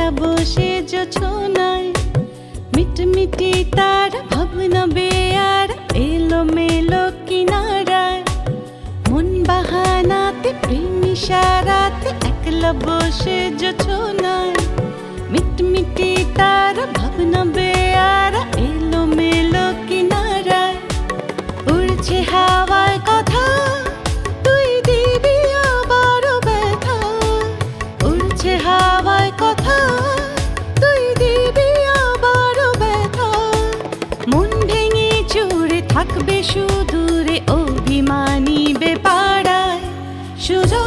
একলা বসে জোছনায় মিটমিটি তার ভাবনা বেয়ার এলো মেলো কিনারায় মন বাহানাতে প্রেম ইশারাতে একলা বসে জোছনায় মিটমিটি তার ভাবনা বেয়ার এলো মেলো কিনারায় উড়ছে হাওয়ায় কথা তুই দিবি আবারও ব্যথা উড়ছে হাওয়ায় কথা তুই দিবি আবারও ব্যথা মন ভেঙে চুরে থাকবে সুদূরে অভিমানী বেপাড়ায় সুজন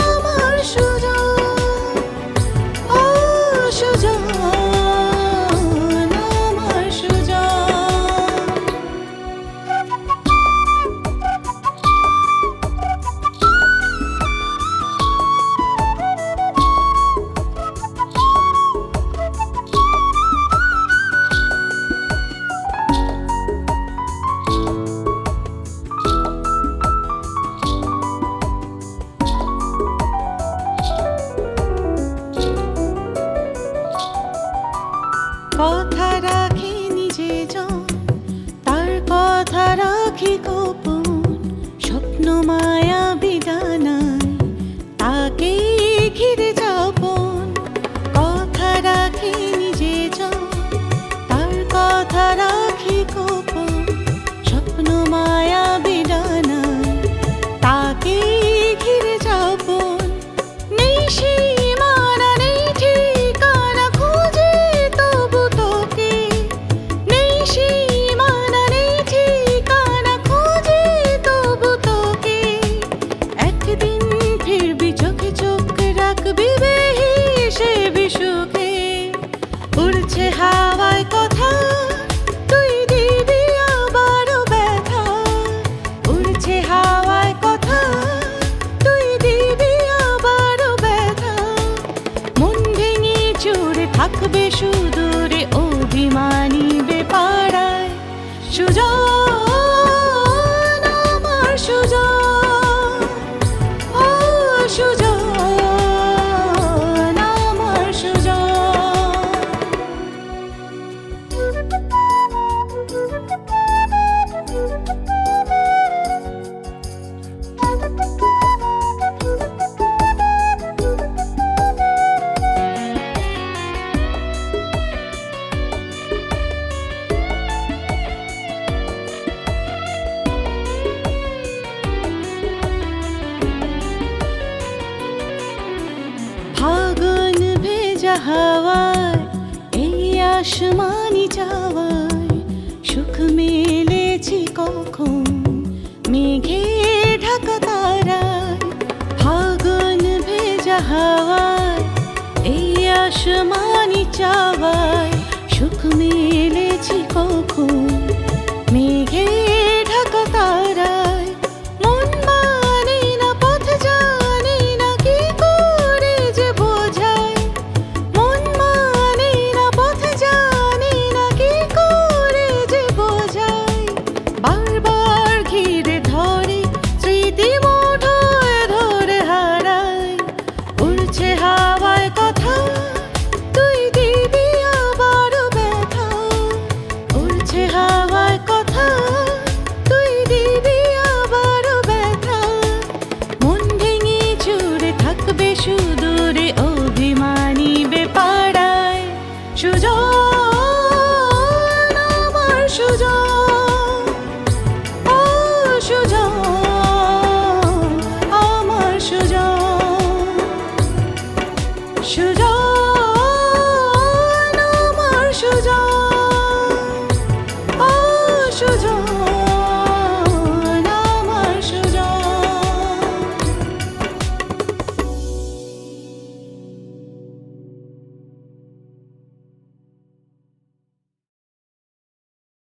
আমার সুজন ও সুজন আমার সুজন কথা রাখি নিজে জন তার কথা রাখি গোপন স্বপ্ন মায়া বিদানায় তাকে ঘিরে যাপন কথা রাখি নিজে জন তার কথা রাখি গোপন স্বপ্ন মায়া বিদানায় তাকে ঘিরে যাপন নেই সীমানা নেই ঠিকানা খুঁজে তবু তোকে নেই সীমানা নেই ঠিকানা খুঁজে তবু তোকে একদিন ফিরবি চোখে চোখ রাখবি বেহিসে বিসুখে উড়ছে হাওয়ায় কথা তুই দিবি আবারও ব্যথা উড়ছে হাওয়ায় কথা তুই দিবি আবারও ব্যথা মন ভেঙে চুরে থাকবে সুদূরে অভিমানী বেপাড়ায় সুজন আমার সুজন ও সুজন আমার সুজন ফাগুন ভেজা হাওয়ায় এই আসমানি চাওয়ায় সুখ মেলেছি কখন মেঘে ঢাকা তারায় ফাগুন ভেজা হাওয়ায় এই আসমানি চাওয়ায় সুখ মেলেছি কখন মেঘে ঢাকা তারায় মন মানে না পথ জানি না কি করে যে বোঝায় মন মানে না পথ জানি না কি করে যে বোঝায় বারবার ঘিরে ধরে স্মৃতি মুঠোয় ধরে হারায় উড়ছে হাওয়ায় কথা তুই দিবি আবারও ব্যথা উড়ছে হাওয়ায় কথা তুই দিবি আবারও ব্যথা মন ভেঙে চুরে থাকবে সুদূরে অভিমানী বেপাড়ায় সুজন আমার সুজন ও সুজন আমার সুজন সুজন